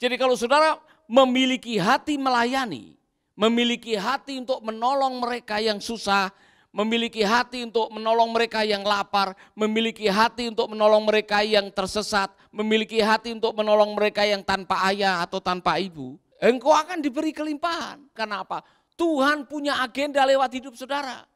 Jadi kalau saudara memiliki hati melayani, memiliki hati untuk menolong mereka yang susah, memiliki hati untuk menolong mereka yang lapar, memiliki hati untuk menolong mereka yang tersesat, memiliki hati untuk menolong mereka yang tanpa ayah atau tanpa ibu, engkau akan diberi kelimpahan. Karena apa? Tuhan punya agenda lewat hidup saudara.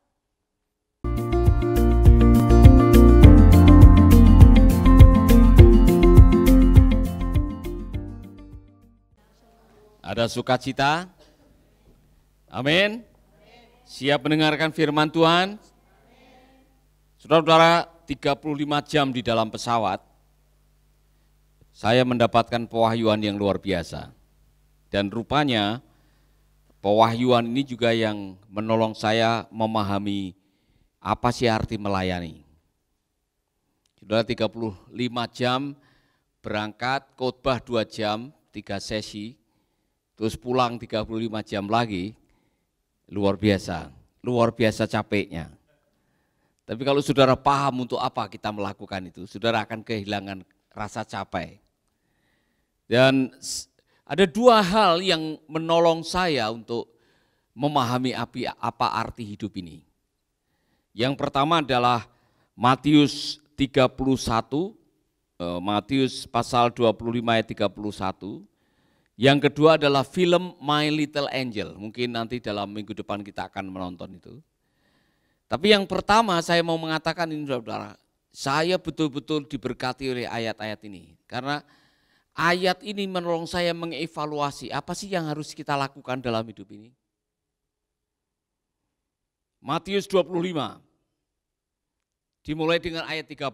Ada sukacita? Amin. Siap mendengarkan firman Tuhan? Saudara-saudara, 35 jam di dalam pesawat, saya mendapatkan pewahyuan yang luar biasa. Dan rupanya pewahyuan ini juga yang menolong saya memahami apa sih arti melayani. Saudara, 35 jam berangkat, khotbah 2 jam, 3 sesi, terus pulang 35 jam lagi, luar biasa capeknya. Tapi kalau saudara paham untuk apa kita melakukan itu, saudara akan kehilangan rasa capek. Dan ada 2 hal yang menolong saya untuk memahami apa arti hidup ini. Yang pertama adalah Matius 31, Matius pasal 25 ayat 31. Yang kedua adalah film My Little Angel, mungkin nanti dalam minggu depan kita akan menonton itu. Tapi yang pertama saya mau mengatakan ini saudara, saya betul-betul diberkati oleh ayat-ayat ini. Karena ayat ini menolong saya mengevaluasi apa sih yang harus kita lakukan dalam hidup ini. Matius 25, dimulai dengan ayat 30.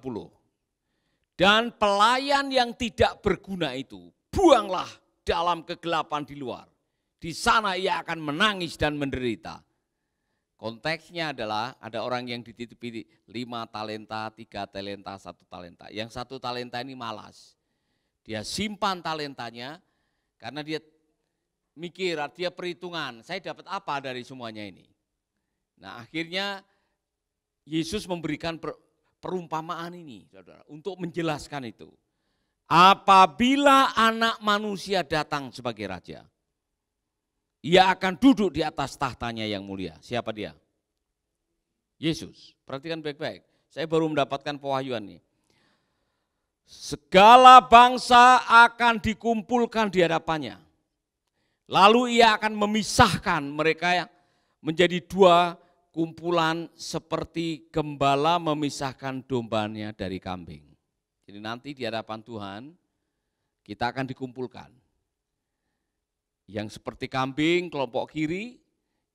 Dan pelayan yang tidak berguna itu, buanglah dalam kegelapan di luar. Di sana ia akan menangis dan menderita. Konteksnya adalah ada orang yang dititipi 5 talenta, 3 talenta, 1 talenta. Yang 1 talenta ini malas. Dia simpan talentanya karena dia mikir, dia perhitungan, saya dapat apa dari semuanya ini. Nah akhirnya Yesus memberikan perumpamaan ini saudara, untuk menjelaskan itu. Apabila anak manusia datang sebagai raja, ia akan duduk di atas tahtanya yang mulia. Siapa dia? Yesus. Perhatikan baik-baik. Saya baru mendapatkan pewahyuan nih. Segala bangsa akan dikumpulkan di hadapannya. Lalu ia akan memisahkan mereka yang menjadi 2 kumpulan seperti gembala memisahkan dombanya dari kambing. Jadi nanti di hadapan Tuhan kita akan dikumpulkan. Yang seperti kambing kelompok kiri,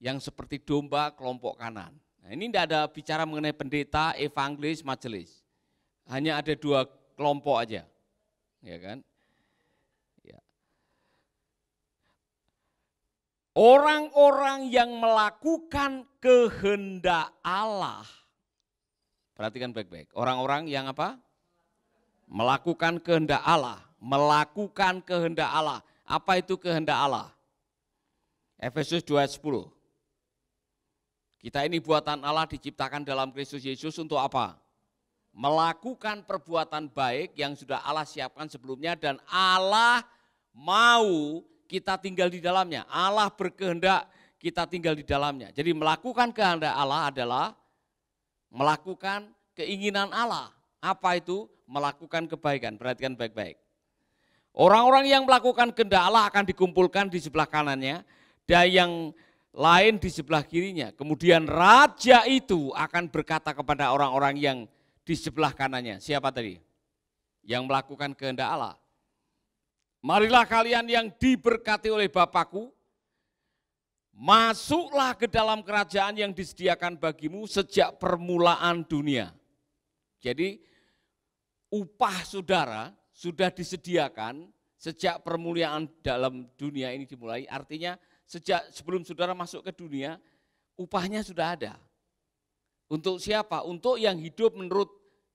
yang seperti domba kelompok kanan. Nah, ini tidak ada bicara mengenai pendeta, evangelis, majelis. Hanya ada 2 kelompok aja. Ya kan? Ya. Orang-orang yang melakukan kehendak Allah. Perhatikan baik-baik. Orang-orang yang apa? Melakukan kehendak Allah, melakukan kehendak Allah. Apa itu kehendak Allah? Efesus 2 ayat 10. Kita ini buatan Allah diciptakan dalam Kristus Yesus untuk apa? Melakukan perbuatan baik yang sudah Allah siapkan sebelumnya dan Allah mau kita tinggal di dalamnya. Allah berkehendak kita tinggal di dalamnya. Jadi melakukan kehendak Allah adalah melakukan keinginan Allah. Apa itu? Melakukan kebaikan. Perhatikan baik-baik. Orang-orang yang melakukan kehendak Allah akan dikumpulkan di sebelah kanannya dan yang lain di sebelah kirinya. Kemudian raja itu akan berkata kepada orang-orang yang di sebelah kanannya. Siapa tadi? Yang melakukan kehendak Allah. Marilah kalian yang diberkati oleh Bapakku, masuklah ke dalam kerajaan yang disediakan bagimu sejak permulaan dunia. Jadi upah saudara sudah disediakan sejak permulaan dalam dunia ini dimulai, artinya sejak sebelum saudara masuk ke dunia, upahnya sudah ada. Untuk siapa? Untuk yang hidup menurut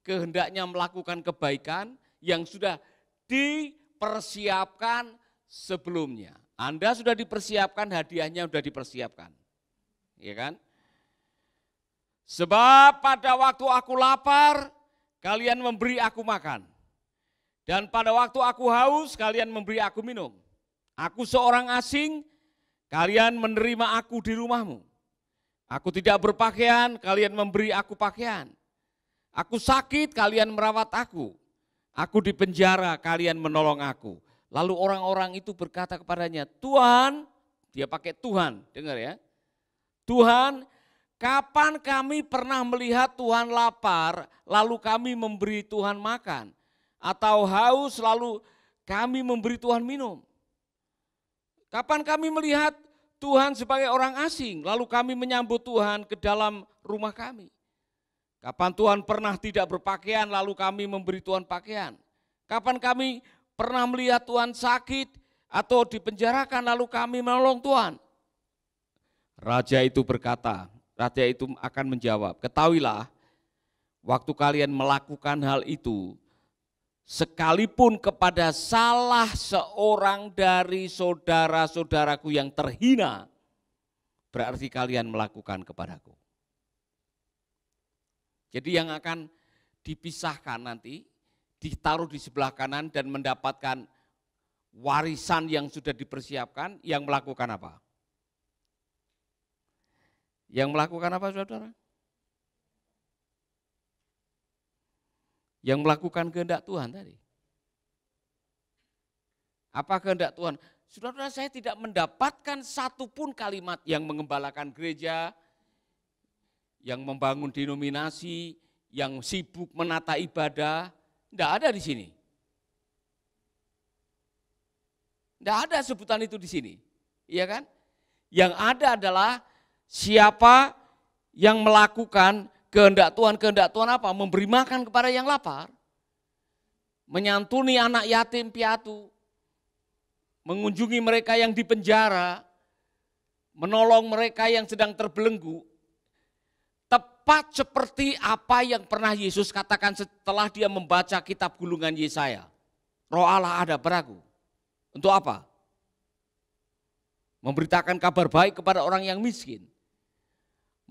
kehendaknya melakukan kebaikan yang sudah dipersiapkan sebelumnya. Anda sudah dipersiapkan, hadiahnya sudah dipersiapkan. Ya kan? Sebab pada waktu aku lapar, kalian memberi aku makan. Dan pada waktu aku haus, kalian memberi aku minum. Aku seorang asing, kalian menerima aku di rumahmu. Aku tidak berpakaian, kalian memberi aku pakaian. Aku sakit, kalian merawat aku. Aku di penjara, kalian menolong aku. Lalu orang-orang itu berkata kepadanya, Tuhan, dia pakai Tuhan, dengar ya. Tuhan, kapan kami pernah melihat Tuhan lapar, lalu kami memberi Tuhan makan? Atau haus, lalu kami memberi Tuhan minum? Kapan kami melihat Tuhan sebagai orang asing, lalu kami menyambut Tuhan ke dalam rumah kami? Kapan Tuhan pernah tidak berpakaian, lalu kami memberi Tuhan pakaian? Kapan kami pernah melihat Tuhan sakit atau dipenjarakan, lalu kami menolong Tuhan? Raja itu berkata, raja itu akan menjawab, ketahuilah, waktu kalian melakukan hal itu, sekalipun kepada salah seorang dari saudara-saudaraku yang terhina, berarti kalian melakukan kepadaku. Jadi yang akan dipisahkan nanti, ditaruh di sebelah kanan dan mendapatkan warisan yang sudah dipersiapkan, yang melakukan apa? Yang melakukan apa, saudara? Yang melakukan kehendak Tuhan tadi. Apa kehendak Tuhan? Saudara, saya tidak mendapatkan satupun kalimat yang mengembalakan gereja, yang membangun denominasi, yang sibuk menata ibadah, tidak ada di sini. Tidak ada sebutan itu di sini, iya kan? Yang ada adalah siapa yang melakukan kehendak Tuhan apa? Memberi makan kepada yang lapar, menyantuni anak yatim piatu, mengunjungi mereka yang di penjara, menolong mereka yang sedang terbelenggu. Tepat seperti apa yang pernah Yesus katakan setelah dia membaca kitab gulungan Yesaya. Roh Allah ada padaku. Untuk apa? Memberitakan kabar baik kepada orang yang miskin.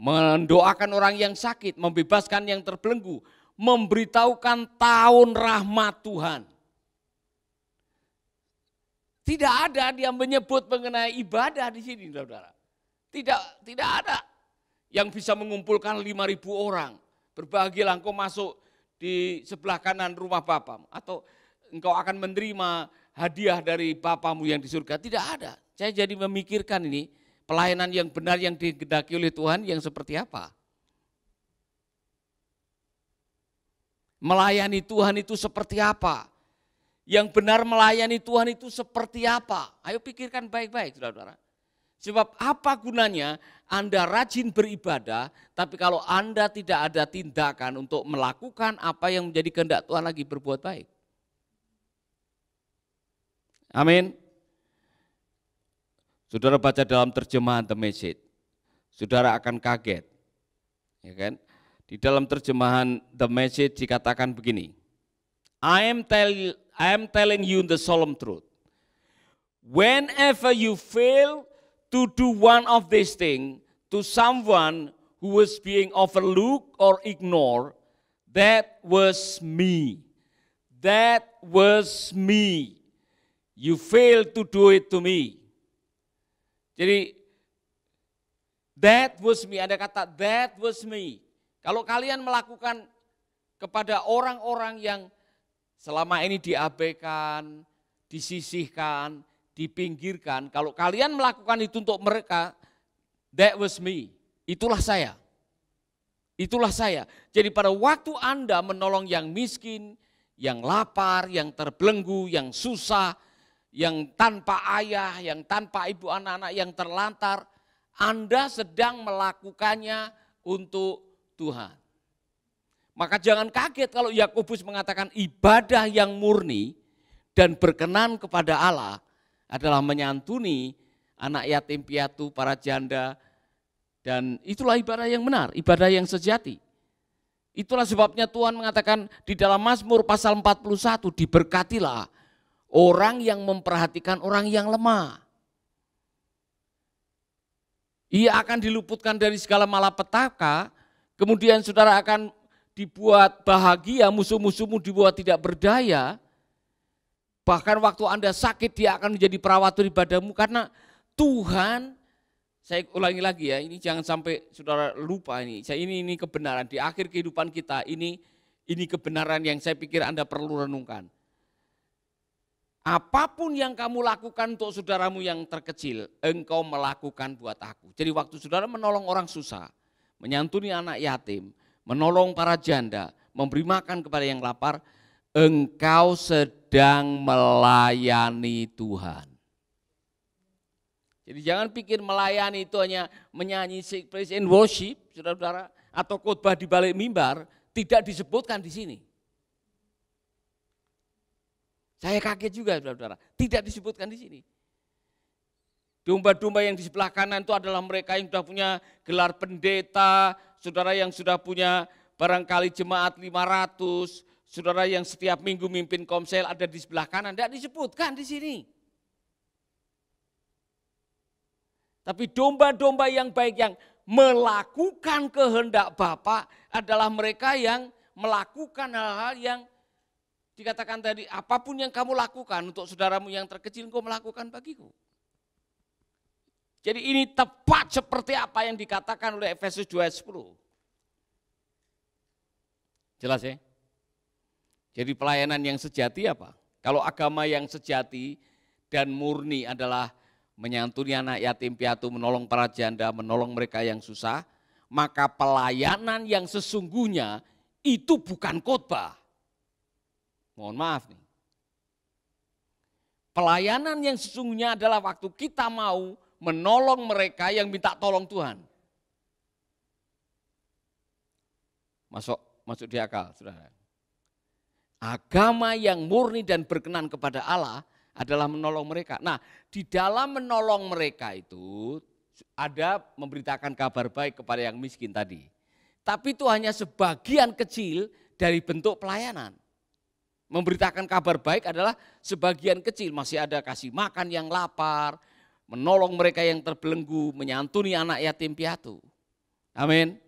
Mendoakan orang yang sakit, membebaskan yang terbelenggu. Memberitahukan tahun rahmat Tuhan. Tidak ada dia menyebut mengenai ibadah di sini, saudara. Tidak ada. Yang bisa mengumpulkan 5.000 orang. Berbahagialah engkau masuk di sebelah kanan rumah Bapamu. Atau engkau akan menerima hadiah dari Bapamu yang di surga. Tidak ada. Saya jadi memikirkan ini, pelayanan yang benar yang digendaki oleh Tuhan yang seperti apa. Melayani Tuhan itu seperti apa. Yang benar melayani Tuhan itu seperti apa. Ayo pikirkan baik-baik, saudara-saudara. Sebab apa gunanya Anda rajin beribadah, tapi kalau Anda tidak ada tindakan untuk melakukan apa yang menjadi kehendak Tuhan lagi berbuat baik. Amin. Saudara baca dalam terjemahan The Message, saudara akan kaget. Ya kan? Di dalam terjemahan The Message dikatakan begini, I am telling you the solemn truth. Whenever you fail to do one of these things to someone who was being overlooked or ignored, that was me. That was me. You failed to do it to me. Jadi, that was me, ada kata that was me. Kalau kalian melakukan kepada orang-orang yang selama ini diabaikan, disisihkan, dipinggirkan, kalau kalian melakukan itu untuk mereka, that was me, itulah saya. Itulah saya. Jadi pada waktu Anda menolong yang miskin, yang lapar, yang terbelenggu, yang susah, yang tanpa ayah, yang tanpa ibu anak-anak, yang terlantar, Anda sedang melakukannya untuk Tuhan. Maka jangan kaget kalau Yakobus mengatakan ibadah yang murni dan berkenan kepada Allah adalah menyantuni anak yatim piatu, para janda, dan itulah ibadah yang benar, ibadah yang sejati. Itulah sebabnya Tuhan mengatakan di dalam Mazmur pasal 41, diberkatilah orang yang memperhatikan orang yang lemah. Ia akan diluputkan dari segala malapetaka, kemudian saudara akan dibuat bahagia, musuh-musuhmu dibuat tidak berdaya, Bahkan waktu Anda sakit dia akan menjadi perawat ibadahmu karena Tuhan, saya ulangi lagi ya, ini jangan sampai saudara lupa ini. Ini kebenaran di akhir kehidupan kita, ini kebenaran yang saya pikir Anda perlu renungkan. Apapun yang kamu lakukan untuk saudaramu yang terkecil, engkau melakukan buat aku. Jadi waktu saudara menolong orang susah, menyantuni anak yatim, menolong para janda, memberi makan kepada yang lapar, engkau sedang melayani Tuhan. Jadi jangan pikir melayani itu hanya menyanyi praise and worship, saudara-saudara, atau khotbah di balik mimbar, tidak disebutkan di sini. Saya kaget juga, saudara-saudara, tidak disebutkan di sini. Domba-domba yang di sebelah kanan itu adalah mereka yang sudah punya gelar pendeta, saudara yang sudah punya barangkali jemaat 500, saudara yang setiap minggu mimpin komsel ada di sebelah kanan, tidak disebutkan di sini. Tapi domba-domba yang baik yang melakukan kehendak Bapa adalah mereka yang melakukan hal-hal yang dikatakan tadi, apapun yang kamu lakukan untuk saudaramu yang terkecil, engkau melakukan bagiku. Jadi ini tepat seperti apa yang dikatakan oleh Efesus 2 ayat 10. Jelas ya? Jadi pelayanan yang sejati apa? Kalau agama yang sejati dan murni adalah menyantuni anak yatim piatu, menolong para janda, menolong mereka yang susah, maka pelayanan yang sesungguhnya itu bukan khotbah. Mohon maaf nih. Pelayanan yang sesungguhnya adalah waktu kita mau menolong mereka yang minta tolong Tuhan. Masuk di akal, saudara. Agama yang murni dan berkenan kepada Allah adalah menolong mereka. Nah, di dalam menolong mereka itu ada memberitakan kabar baik kepada yang miskin tadi. Tapi itu hanya sebagian kecil dari bentuk pelayanan. Memberitakan kabar baik adalah sebagian kecil, masih ada kasih makan yang lapar, menolong mereka yang terbelenggu, menyantuni anak yatim piatu. Amin.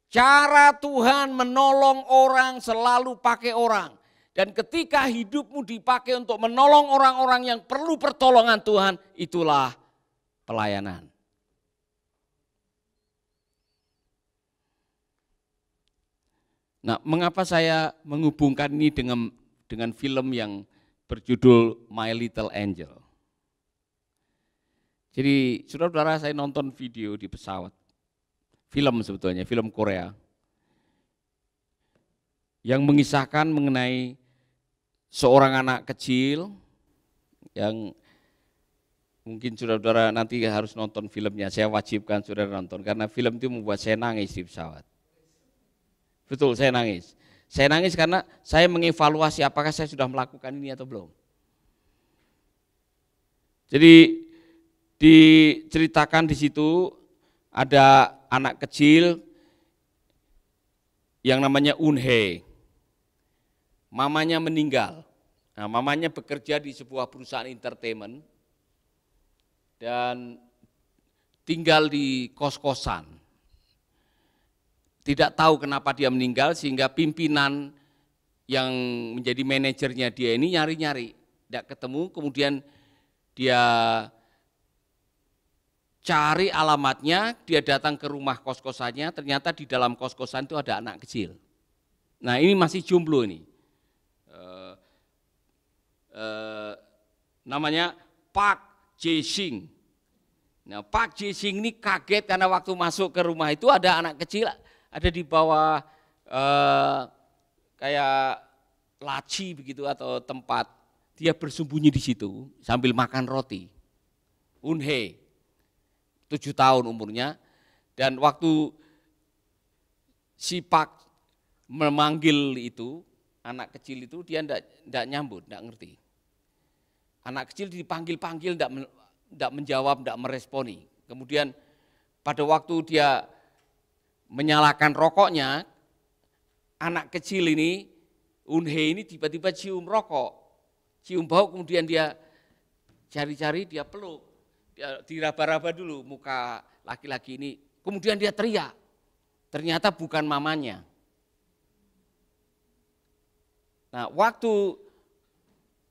Cara Tuhan menolong orang selalu pakai orang. Dan ketika hidupmu dipakai untuk menolong orang-orang yang perlu pertolongan Tuhan, itulah pelayanan. Nah, mengapa saya menghubungkan ini dengan film yang berjudul My Little Angel? Jadi, saudara-saudara, saya nonton video di pesawat. Film sebetulnya, film Korea. Yang mengisahkan mengenai seorang anak kecil yang mungkin saudara-saudara nanti harus nonton filmnya. Saya wajibkan saudara nonton karena film itu membuat saya nangis di pesawat. Betul, saya nangis. Saya nangis karena saya mengevaluasi apakah saya sudah melakukan ini atau belum. Jadi diceritakan di situ ada anak kecil yang namanya Eun-hye. Mamanya meninggal. Nah, mamanya bekerja di sebuah perusahaan entertainment dan tinggal di kos-kosan. Tidak tahu kenapa dia meninggal sehingga pimpinan yang menjadi manajernya dia ini nyari-nyari, tidak ketemu, kemudian dia cari alamatnya, dia datang ke rumah kos-kosannya, ternyata di dalam kos-kosan itu ada anak kecil. Nah, ini masih jomblo ini. Namanya Park Jae-sing. Nah, Park Jae-sing ini kaget karena waktu masuk ke rumah itu ada anak kecil, ada di bawah kayak laci begitu atau tempat, dia bersembunyi di situ sambil makan roti. Eun-hye, 7 tahun umurnya, dan waktu si Park memanggil itu, anak kecil itu dia tidak nyambut, tidak ngerti. Anak kecil dipanggil-panggil tidak menjawab, tidak meresponi. Kemudian pada waktu dia menyalakan rokoknya, anak kecil ini, Eun-hye ini tiba-tiba cium rokok, cium bau, kemudian dia cari-cari, dia peluk, dia diraba-raba dulu muka laki-laki ini, kemudian dia teriak, ternyata bukan mamanya. Nah, waktu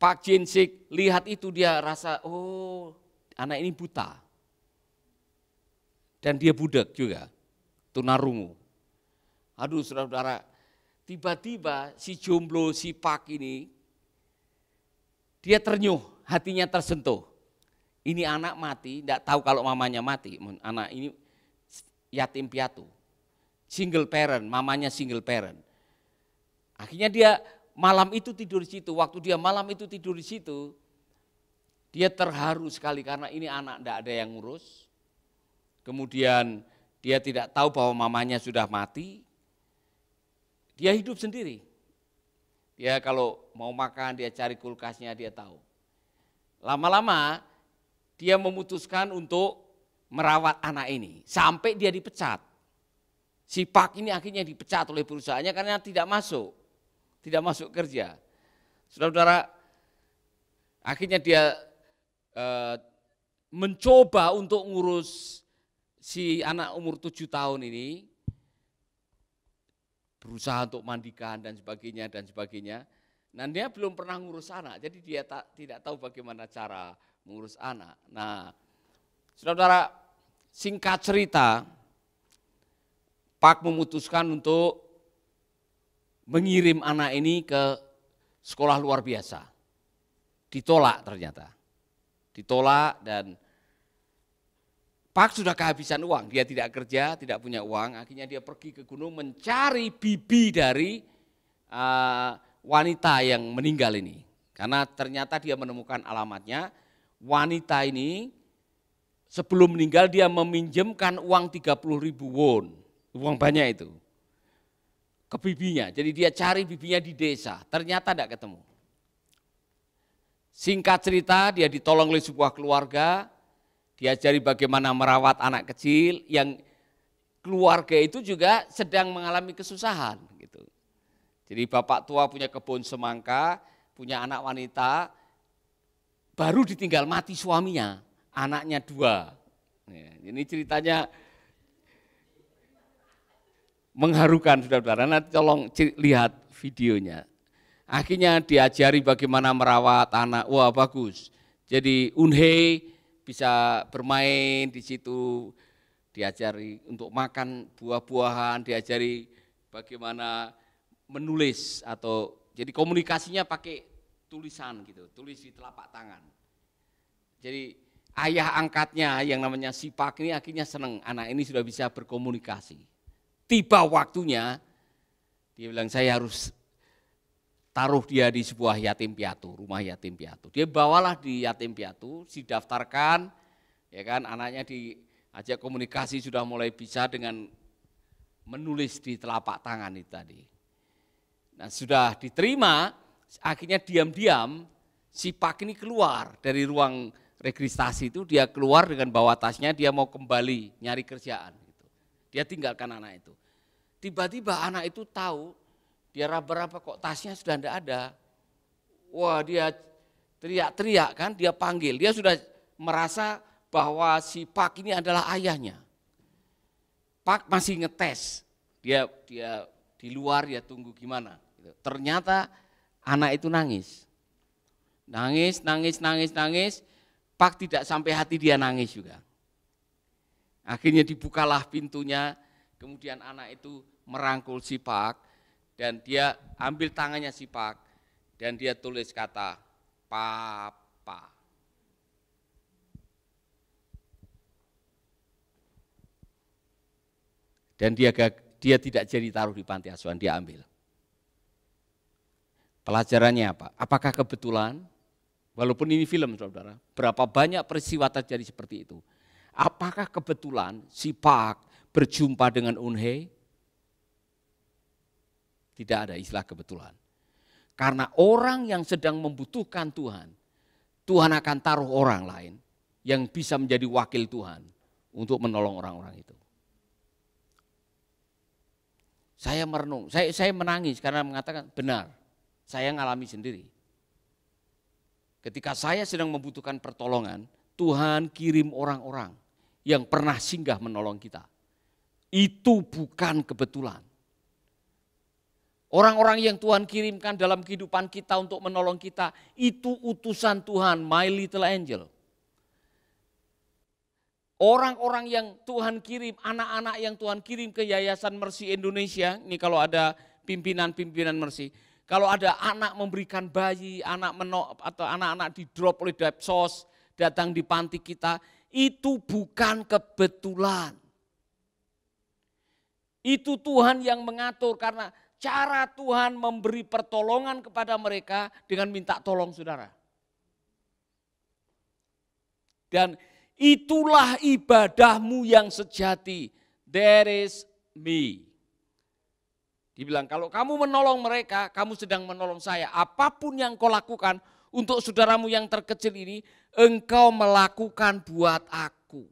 Pak Jinsik lihat itu dia rasa, oh anak ini buta. Dan dia budak juga, tunarungu. Aduh saudara-saudara, tiba-tiba si jomblo, si Pak ini, dia ternyuh, hatinya tersentuh. Ini anak mati, tidak tahu kalau mamanya mati. Anak ini yatim piatu, single parent, mamanya single parent. Akhirnya dia malam itu tidur di situ, waktu dia malam itu tidur di situ, dia terharu sekali karena ini anak tidak ada yang ngurus. Kemudian dia tidak tahu bahwa mamanya sudah mati, dia hidup sendiri. Dia kalau mau makan, dia cari kulkasnya, dia tahu. Lama-lama dia memutuskan untuk merawat anak ini, sampai dia dipecat. Si Pak ini akhirnya dipecat oleh perusahaannya karena tidak masuk kerja. Saudara-saudara, akhirnya dia mencoba untuk ngurus si anak umur 7 tahun ini, berusaha untuk mandikan dan sebagainya. Nah dia belum pernah ngurus anak, jadi dia tidak tahu bagaimana cara mengurus anak. Nah saudara, singkat cerita, Pak memutuskan untuk mengirim anak ini ke sekolah luar biasa. Ditolak ternyata. Ditolak dan Pak sudah kehabisan uang, dia tidak kerja, tidak punya uang, akhirnya dia pergi ke gunung mencari bibi dari wanita yang meninggal ini. Karena ternyata dia menemukan alamatnya, wanita ini sebelum meninggal dia meminjamkan uang 30.000 won, uang banyak itu, ke bibinya. Jadi dia cari bibinya di desa, ternyata tidak ketemu. Singkat cerita, dia ditolong oleh sebuah keluarga, diajari bagaimana merawat anak kecil yang keluarga itu juga sedang mengalami kesusahan gitu. Jadi bapak tua punya kebun semangka, punya anak wanita, baru ditinggal mati suaminya, anaknya 2. Ini ceritanya mengharukan saudara-saudara, nanti tolong lihat videonya. Akhirnya diajari bagaimana merawat anak, wah bagus. Jadi Unhei bisa bermain di situ, diajari untuk makan buah-buahan, diajari bagaimana menulis atau jadi komunikasinya pakai tulisan gitu, tulis di telapak tangan. Jadi ayah angkatnya yang namanya si Pak ini akhirnya senang, anak ini sudah bisa berkomunikasi. Tiba waktunya, dia bilang saya harus taruh dia di sebuah yatim piatu, rumah yatim piatu. Dia bawalah di yatim piatu, didaftarkan, ya kan, anaknya diajak komunikasi sudah mulai bisa dengan menulis di telapak tangan itu tadi. Nah sudah diterima, akhirnya diam-diam si Pak ini keluar dari ruang registrasi itu, dia keluar dengan bawa tasnya, dia mau kembali nyari kerjaan. Gitu. Dia tinggalkan anak itu. Tiba-tiba anak itu tahu, dia raba-raba kok tasnya sudah tidak ada. Wah dia teriak-teriak kan, dia panggil. Dia sudah merasa bahwa si Pak ini adalah ayahnya. Pak masih ngetes, dia di luar dia tunggu gimana. Ternyata anak itu nangis. Nangis. Pak tidak sampai hati dia nangis juga. Akhirnya dibukalah pintunya, kemudian anak itu merangkul si Pak, dan dia ambil tangannya si Pak, dan dia tulis kata, Papa. Dan dia tidak jadi taruh di panti asuhan, dia ambil. Pelajarannya apa? Apakah kebetulan? Walaupun ini film saudara, berapa banyak peristiwa terjadi seperti itu. Apakah kebetulan si Pak berjumpa dengan Unhei? Tidak ada istilah kebetulan. Karena orang yang sedang membutuhkan Tuhan, Tuhan akan taruh orang lain yang bisa menjadi wakil Tuhan untuk menolong orang-orang itu. Saya merenung, saya menangis karena mengatakan benar, saya ngalami sendiri. Ketika saya sedang membutuhkan pertolongan, Tuhan kirim orang-orang yang pernah singgah menolong kita. Itu bukan kebetulan. Orang-orang yang Tuhan kirimkan dalam kehidupan kita untuk menolong kita, itu utusan Tuhan, my little angel. Orang-orang yang Tuhan kirim, anak-anak yang Tuhan kirim ke Yayasan Mercy Indonesia, ini kalau ada pimpinan-pimpinan Mercy, kalau ada anak memberikan bayi, atau anak-anak di drop oleh Dapsos, datang di panti kita, itu bukan kebetulan. Itu Tuhan yang mengatur, karena cara Tuhan memberi pertolongan kepada mereka dengan minta tolong saudara. Dan itulah ibadahmu yang sejati. There is me. Dibilang kalau kamu menolong mereka, kamu sedang menolong saya. Apapun yang kau lakukan untuk saudaramu yang terkecil ini, engkau melakukan buat aku.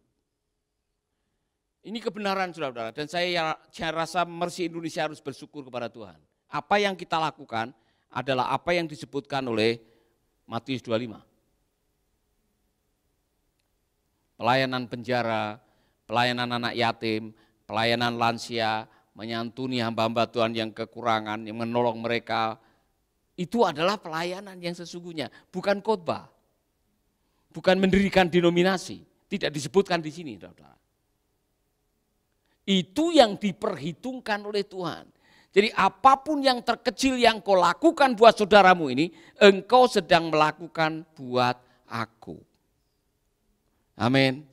Ini kebenaran saudara-saudara, dan saya rasa Mercy Indonesia harus bersyukur kepada Tuhan. Apa yang kita lakukan adalah apa yang disebutkan oleh Matius 25. Pelayanan penjara, pelayanan anak yatim, pelayanan lansia, menyantuni hamba-hamba Tuhan yang kekurangan, yang menolong mereka. Itu adalah pelayanan yang sesungguhnya, bukan khotbah. Bukan mendirikan denominasi, tidak disebutkan di sini saudara. Itu yang diperhitungkan oleh Tuhan. Jadi apapun yang terkecil yang kau lakukan buat saudaramu ini, engkau sedang melakukan buat aku. Amin.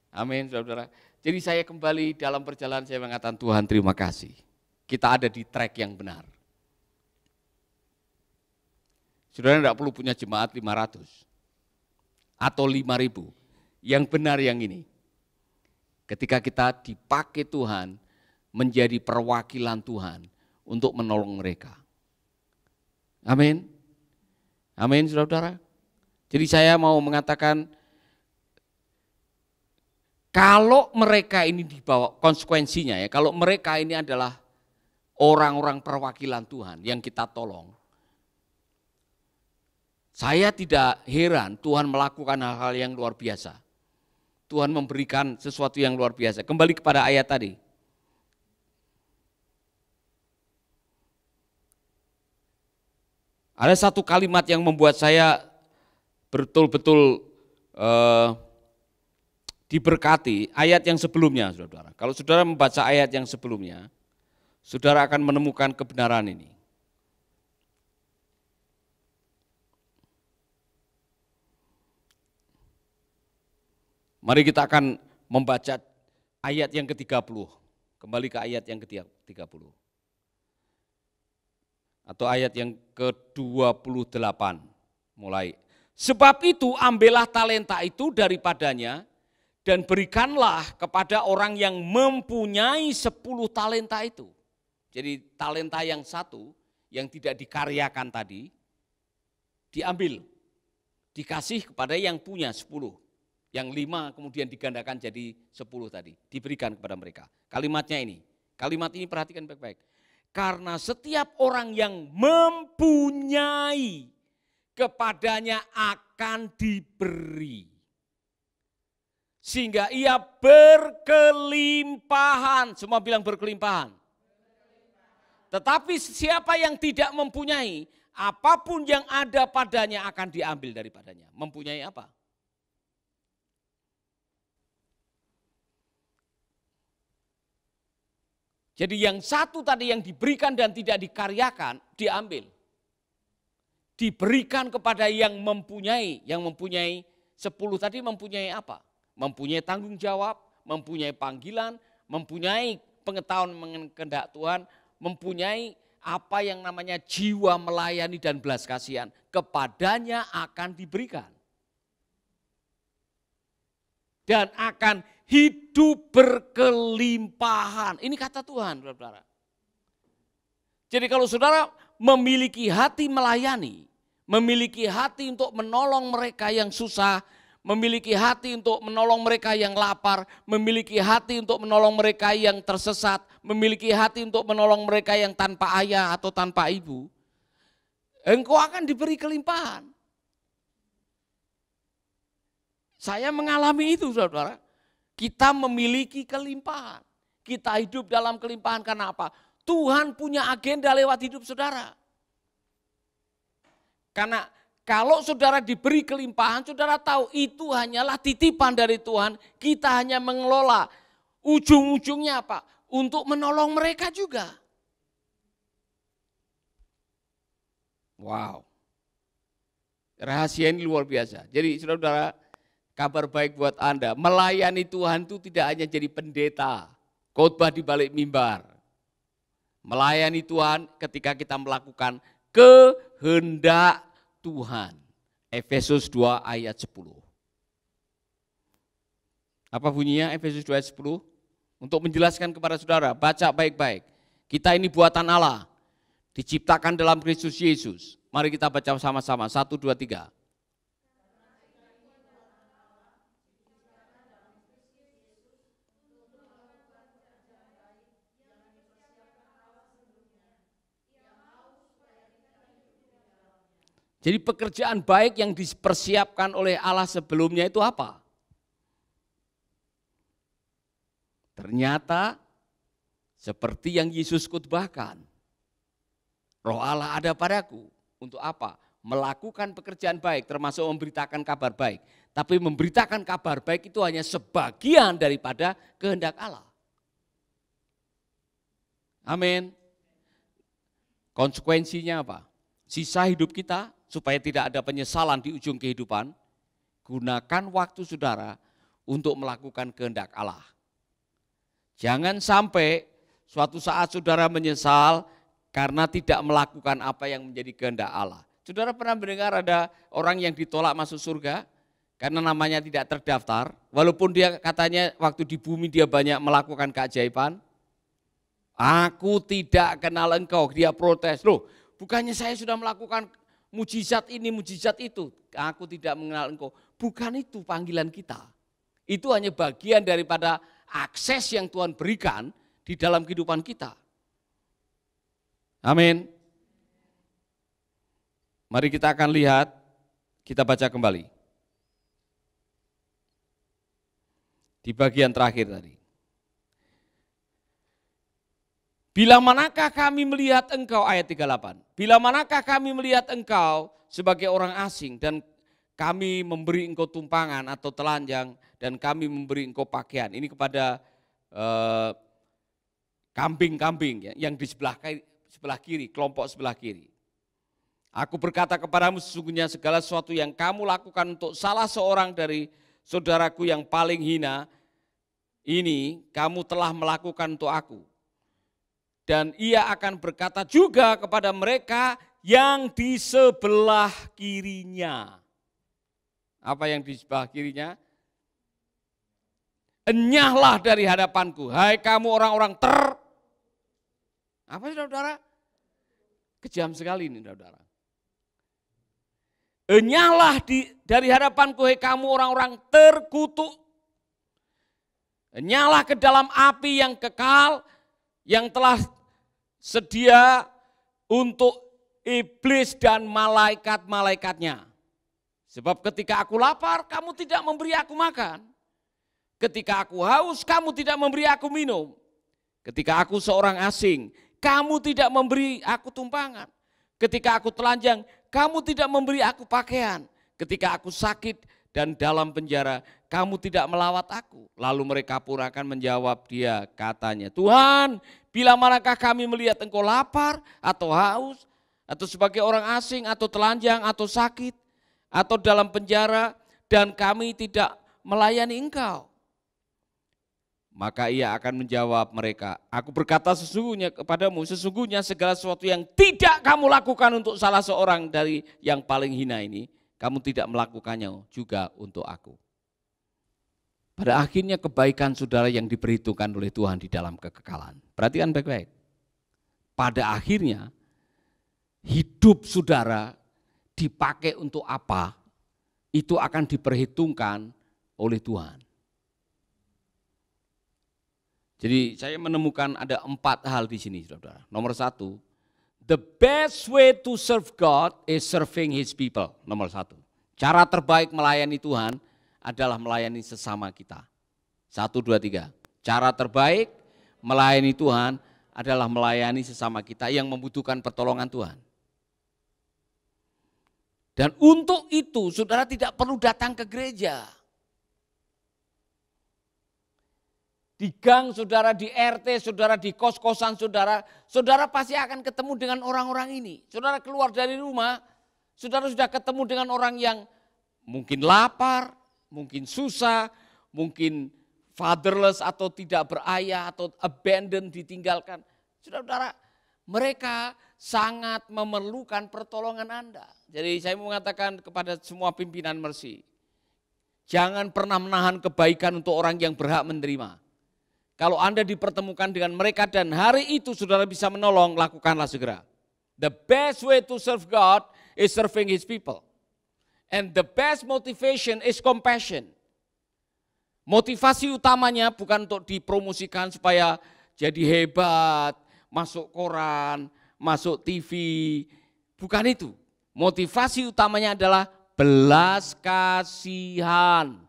Amin saudara. Jadi saya kembali dalam perjalanan saya mengatakan Tuhan terima kasih. Kita ada di track yang benar. Saudara tidak perlu punya jemaat 500 atau 5.000. Yang benar yang ini. Ketika kita dipakai Tuhan menjadi perwakilan Tuhan untuk menolong mereka. Amin. Amin saudara. Jadi saya mau mengatakan kalau mereka ini dibawa konsekuensinya ya, kalau mereka ini adalah orang-orang perwakilan Tuhan yang kita tolong. Saya tidak heran Tuhan melakukan hal-hal yang luar biasa. Tuhan memberikan sesuatu yang luar biasa. Kembali kepada ayat tadi. Ada satu kalimat yang membuat saya betul-betul diberkati, ayat yang sebelumnya, saudara. Kalau saudara membaca ayat yang sebelumnya, saudara akan menemukan kebenaran ini. Mari kita akan membaca ayat yang ke-30. Kembali ke ayat yang ke-30. Atau ayat yang ke-28 mulai. Sebab itu ambillah talenta itu daripadanya dan berikanlah kepada orang yang mempunyai 10 talenta itu. Jadi talenta yang satu yang tidak dikaryakan tadi diambil, dikasih kepada yang punya 10. Yang 5 kemudian digandakan jadi 10 tadi, diberikan kepada mereka. Kalimatnya ini, kalimat ini perhatikan baik-baik. Karena setiap orang yang mempunyai, kepadanya akan diberi. Sehingga ia berkelimpahan, semua bilang berkelimpahan. Tetapi siapa yang tidak mempunyai, apapun yang ada padanya akan diambil daripadanya. Mempunyai apa? Jadi yang satu tadi yang diberikan dan tidak dikaryakan, diambil. Diberikan kepada yang mempunyai 10 tadi mempunyai apa? Mempunyai tanggung jawab, mempunyai panggilan, mempunyai pengetahuan mengenai kehendak Tuhan, mempunyai apa yang namanya jiwa melayani dan belas kasihan. Kepadanya akan diberikan. Dan akan hidup berkelimpahan. Ini kata Tuhan, saudara. Jadi kalau saudara memiliki hati melayani, memiliki hati untuk menolong mereka yang susah, memiliki hati untuk menolong mereka yang lapar, memiliki hati untuk menolong mereka yang tersesat, memiliki hati untuk menolong mereka yang tanpa ayah atau tanpa ibu, engkau akan diberi kelimpahan. Saya mengalami itu, saudara. Kita memiliki kelimpahan. Kita hidup dalam kelimpahan karena apa? Tuhan punya agenda lewat hidup saudara. Karena kalau saudara diberi kelimpahan, saudara tahu itu hanyalah titipan dari Tuhan. Kita hanya mengelola. Ujung-ujungnya apa? Untuk menolong mereka juga. Wow. Rahasia ini luar biasa. Jadi saudara, kabar baik buat Anda. Melayani Tuhan itu tidak hanya jadi pendeta, khotbah di balik mimbar. Melayani Tuhan ketika kita melakukan kehendak Tuhan. Efesus 2 ayat 10. Apa bunyinya Efesus 2 ayat 10? Untuk menjelaskan kepada saudara, baca baik-baik. Kita ini buatan Allah, diciptakan dalam Kristus Yesus. Mari kita baca sama-sama, 1, 2, 3. Jadi pekerjaan baik yang dipersiapkan oleh Allah sebelumnya itu apa? Ternyata seperti yang Yesus khotbahkan. Roh Allah ada padaku. Untuk apa? Melakukan pekerjaan baik termasuk memberitakan kabar baik. Tapi memberitakan kabar baik itu hanya sebagian daripada kehendak Allah. Amin. Konsekuensinya apa? Sisa hidup kita supaya tidak ada penyesalan di ujung kehidupan, gunakan waktu saudara untuk melakukan kehendak Allah. Jangan sampai suatu saat saudara menyesal karena tidak melakukan apa yang menjadi kehendak Allah. Saudara pernah mendengar ada orang yang ditolak masuk surga karena namanya tidak terdaftar, walaupun dia katanya waktu di bumi dia banyak melakukan keajaiban. Aku tidak kenal engkau, dia protes. Loh, bukannya saya sudah melakukan mujizat ini, mujizat itu. Aku tidak mengenal engkau. Bukan itu panggilan kita. Itu hanya bagian daripada akses yang Tuhan berikan di dalam kehidupan kita. Amin. Mari kita akan lihat, kita baca kembali. Di bagian terakhir tadi. Bila manakah kami melihat engkau, ayat 38. Bila manakah kami melihat engkau sebagai orang asing dan kami memberi engkau tumpangan atau telanjang dan kami memberi engkau pakaian. Ini kepada kambing-kambing yang di sebelah kiri, kelompok sebelah kiri. Aku berkata kepadamu sesungguhnya segala sesuatu yang kamu lakukan untuk salah seorang dari saudaraku yang paling hina, ini kamu telah melakukan untuk aku. Dan ia akan berkata juga kepada mereka yang di sebelah kirinya. Apa yang di sebelah kirinya? Enyahlah dari hadapanku, hai kamu orang-orang apa saudara? Kejam sekali ini saudara. Enyahlah dari hadapanku, hai kamu orang-orang terkutuk. Enyahlah ke dalam api yang kekal, yang telah sedia untuk iblis dan malaikat-malaikatnya. Sebab ketika aku lapar, kamu tidak memberi aku makan. Ketika aku haus, kamu tidak memberi aku minum. Ketika aku seorang asing, kamu tidak memberi aku tumpangan. Ketika aku telanjang, kamu tidak memberi aku pakaian. Ketika aku sakit dan dalam penjara, kamu tidak melawat aku. Lalu mereka pun akan menjawab dia, katanya, Tuhan, bila manakah kami melihat engkau lapar atau haus, atau sebagai orang asing, atau telanjang, atau sakit, atau dalam penjara, dan kami tidak melayani engkau. Maka ia akan menjawab mereka, aku berkata sesungguhnya kepadamu, sesungguhnya segala sesuatu yang tidak kamu lakukan untuk salah seorang dari yang paling hina ini, kamu tidak melakukannya juga untuk aku. Pada akhirnya kebaikan saudara yang diperhitungkan oleh Tuhan di dalam kekekalan. Perhatikan baik-baik. Pada akhirnya hidup saudara dipakai untuk apa, itu akan diperhitungkan oleh Tuhan. Jadi saya menemukan ada 4 hal di sini saudara. Nomor 1, the best way to serve God is serving His people. Nomor 1, cara terbaik melayani Tuhan adalah melayani sesama kita. 1, 2, 3. Cara terbaik melayani Tuhan adalah melayani sesama kita yang membutuhkan pertolongan Tuhan. Dan untuk itu saudara tidak perlu datang ke gereja. Di gang saudara, di RT saudara, di kos-kosan saudara, saudara pasti akan ketemu dengan orang-orang ini. Saudara keluar dari rumah, saudara sudah ketemu dengan orang yang mungkin lapar, mungkin susah, mungkin fatherless atau tidak berayah atau abandoned, ditinggalkan. Saudara-saudara, mereka sangat memerlukan pertolongan Anda. Jadi saya mau mengatakan kepada semua pimpinan Mercy, jangan pernah menahan kebaikan untuk orang yang berhak menerima. Kalau Anda dipertemukan dengan mereka dan hari itu saudara bisa menolong, lakukanlah segera. The best way to serve God is serving His people. And the best motivation is compassion. Motivasi utamanya bukan untuk dipromosikan supaya jadi hebat, masuk koran, masuk TV. Bukan itu. Motivasi utamanya adalah belas kasihan.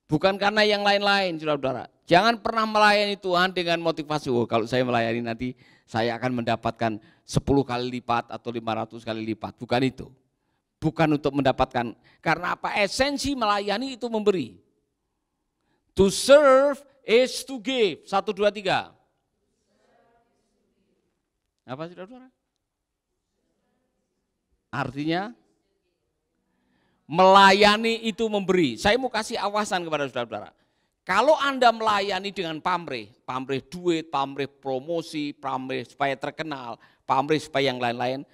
Bukan karena yang lain-lain, saudara-saudara. Jangan pernah melayani Tuhan dengan motivasi, oh kalau saya melayani nanti saya akan mendapatkan 10 kali lipat atau 500 kali lipat. Bukan itu. Bukan untuk mendapatkan, karena apa? Esensi melayani itu memberi. To serve is to give. 1, 2, 3. Apa saudara-saudara? Artinya melayani itu memberi. Saya mau kasih awasan kepada saudara-saudara. Kalau Anda melayani dengan pamrih duit, pamrih promosi, pamrih supaya terkenal, pamrih supaya yang lain-lain,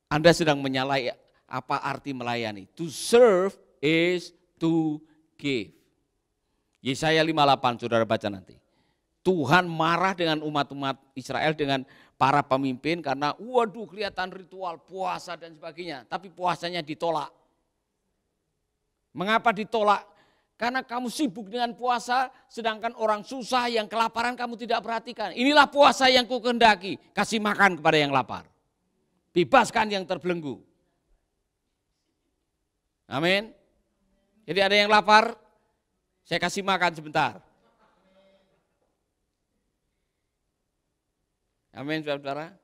Anda sedang menyalahi apa arti melayani. To serve is to give. Yesaya 58, saudara baca nanti. Tuhan marah dengan umat-umat Israel, dengan para pemimpin karena waduh kelihatan ritual puasa dan sebagainya. Tapi puasanya ditolak. Mengapa ditolak? Karena kamu sibuk dengan puasa, sedangkan orang susah yang kelaparan kamu tidak perhatikan. Inilah puasa yang ku kehendaki, kasih makan kepada yang lapar. Bebaskan yang terbelenggu. Amin. Jadi ada yang lapar, saya kasih makan sebentar. Amin, saudara-saudara.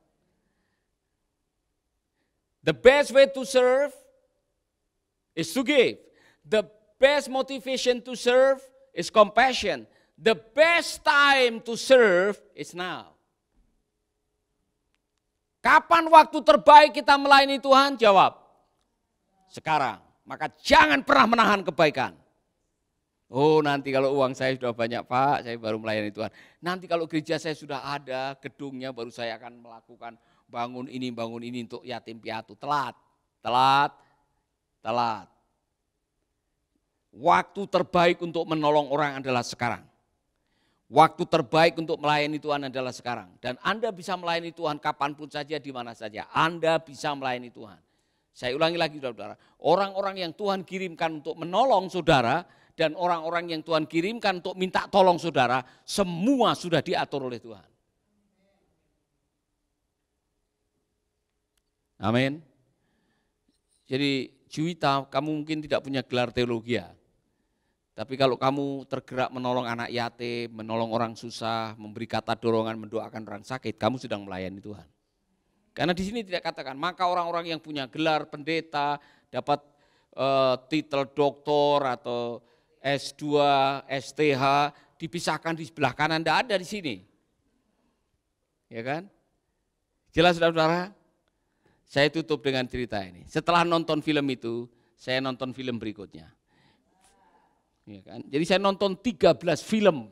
The best way to serve is to give. The best motivation to serve is compassion. The best time to serve is now. Kapan waktu terbaik kita melayani Tuhan? Jawab, sekarang. Maka jangan pernah menahan kebaikan. Oh nanti kalau uang saya sudah banyak Pak, saya baru melayani Tuhan. Nanti kalau gereja saya sudah ada gedungnya, baru saya akan melakukan bangun ini untuk yatim piatu. Telat. Waktu terbaik untuk menolong orang adalah sekarang. Waktu terbaik untuk melayani Tuhan adalah sekarang. Dan Anda bisa melayani Tuhan kapanpun saja, di mana saja. Anda bisa melayani Tuhan. Saya ulangi lagi saudara-saudara. Orang-orang yang Tuhan kirimkan untuk menolong saudara, dan orang-orang yang Tuhan kirimkan untuk minta tolong saudara, semua sudah diatur oleh Tuhan. Amin. Jadi Juwita, kamu mungkin tidak punya gelar teologi ya. Tapi kalau kamu tergerak menolong anak yatim, menolong orang susah, memberi kata dorongan, mendoakan orang sakit, kamu sedang melayani Tuhan. Karena di sini tidak katakan, maka orang-orang yang punya gelar pendeta, dapat titel doktor atau S2, STH, dipisahkan di sebelah kanan, tidak ada di sini. Ya kan? Jelas saudara-saudara? Saya tutup dengan cerita ini. Setelah nonton film itu, saya nonton film berikutnya. Ya kan? Jadi saya nonton 13 film.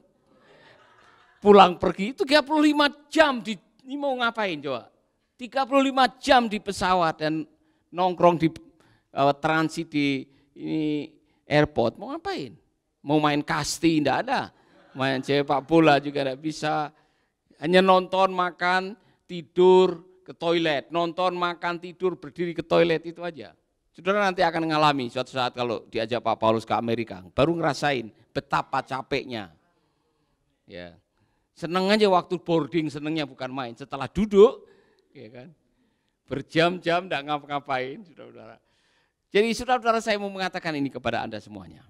Pulang pergi itu 35 jam, ini mau ngapain coba? 35 jam di pesawat dan nongkrong di transit di ini airport, mau ngapain? Mau main kasti, enggak ada. Main sepak bola juga enggak bisa. Hanya nonton, makan, tidur, ke toilet. Nonton, makan, tidur, berdiri ke toilet, itu aja. Saudara nanti akan mengalami suatu saat kalau diajak Pak Paulus ke Amerika, baru ngerasain betapa capeknya. Ya. Seneng aja waktu boarding, senengnya bukan main. Setelah duduk, ya kan, berjam-jam enggak ngapa-ngapain, saudara-saudara. Jadi saudara-saudara, saya mau mengatakan ini kepada Anda semuanya.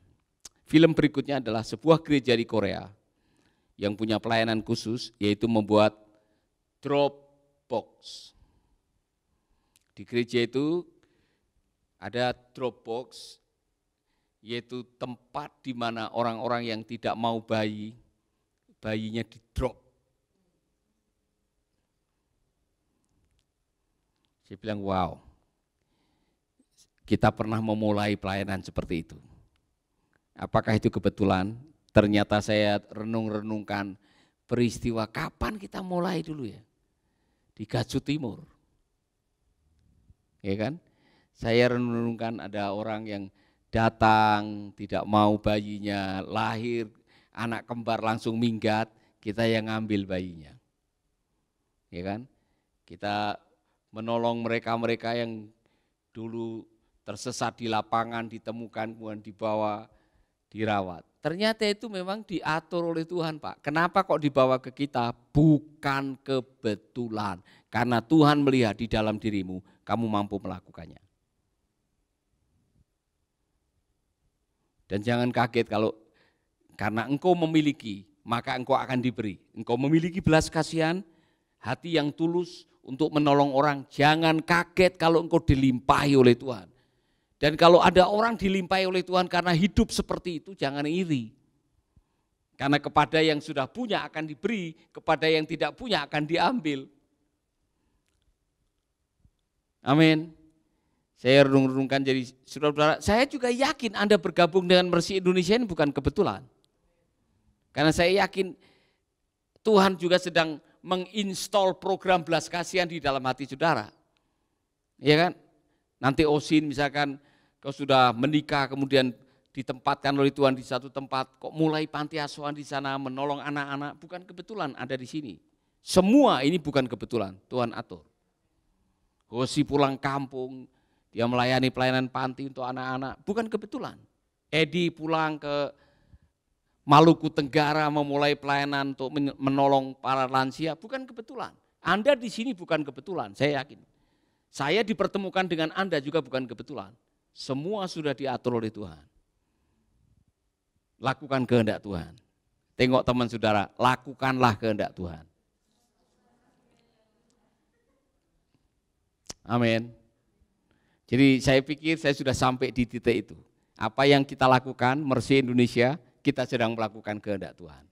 Film berikutnya adalah sebuah gereja di Korea yang punya pelayanan khusus, yaitu membuat drop box. Di gereja itu ada drop box, yaitu tempat di mana orang-orang yang tidak mau bayinya di drop. Saya bilang, wow, kita pernah memulai pelayanan seperti itu. Apakah itu kebetulan? Ternyata saya renung-renungkan peristiwa kapan kita mulai dulu ya? Di Gaju Timur. Ya kan? Saya renung-renungkan ada orang yang datang, tidak mau bayinya lahir, anak kembar langsung minggat, kita yang ngambil bayinya. Ya kan? Kita menolong mereka-mereka yang dulu tersesat di lapangan, ditemukan, kemudian dibawa, dirawat. Ternyata itu memang diatur oleh Tuhan, Pak. Kenapa kok dibawa ke kita? Bukan kebetulan. Karena Tuhan melihat di dalam dirimu, kamu mampu melakukannya. Dan jangan kaget kalau karena engkau memiliki, maka engkau akan diberi. Engkau memiliki belas kasihan, hati yang tulus untuk menolong orang. Jangan kaget kalau engkau dilimpahi oleh Tuhan. Dan kalau ada orang dilimpahi oleh Tuhan karena hidup seperti itu, jangan iri. Karena kepada yang sudah punya akan diberi, kepada yang tidak punya akan diambil. Amin. Saya renung-renungkan, jadi saudara-saudara, saya juga yakin Anda bergabung dengan Mercy Indonesia ini bukan kebetulan. Karena saya yakin Tuhan juga sedang menginstall program belas kasihan di dalam hati saudara. Ya kan? Nanti Osin misalkan kau sudah menikah kemudian ditempatkan oleh Tuhan di satu tempat, kok mulai panti asuhan di sana menolong anak-anak, bukan kebetulan ada di sini. Semua ini bukan kebetulan, Tuhan atur. Hosi pulang kampung, dia melayani pelayanan panti untuk anak-anak, bukan kebetulan. Edi pulang ke Maluku Tenggara memulai pelayanan untuk menolong para lansia, bukan kebetulan. Anda di sini bukan kebetulan, saya yakin. Saya dipertemukan dengan Anda juga bukan kebetulan. Semua sudah diatur oleh Tuhan. Lakukan kehendak Tuhan. Tengok teman saudara, lakukanlah kehendak Tuhan. Amin. Jadi saya pikir saya sudah sampai di titik itu. Apa yang kita lakukan, Mercy Indonesia, kita sedang melakukan kehendak Tuhan.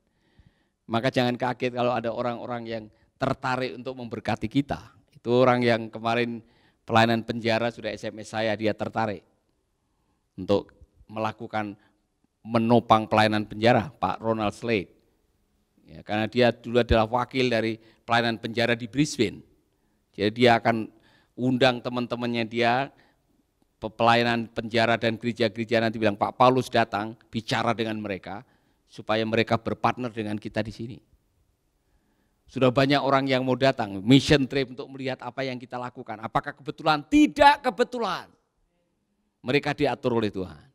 Maka jangan kaget kalau ada orang-orang yang tertarik untuk memberkati kita. Itu orang yang kemarin pelayanan penjara sudah SMS saya, dia tertarik untuk melakukan menopang pelayanan penjara, Pak Ronald Slade. Ya, karena dia dulu adalah wakil dari pelayanan penjara di Brisbane. Jadi dia akan undang teman-temannya dia, pelayanan penjara dan gereja-gereja, nanti bilang Pak Paulus datang bicara dengan mereka supaya mereka berpartner dengan kita di sini. Sudah banyak orang yang mau datang, mission trip untuk melihat apa yang kita lakukan. Apakah kebetulan? Tidak kebetulan. Mereka diatur oleh Tuhan.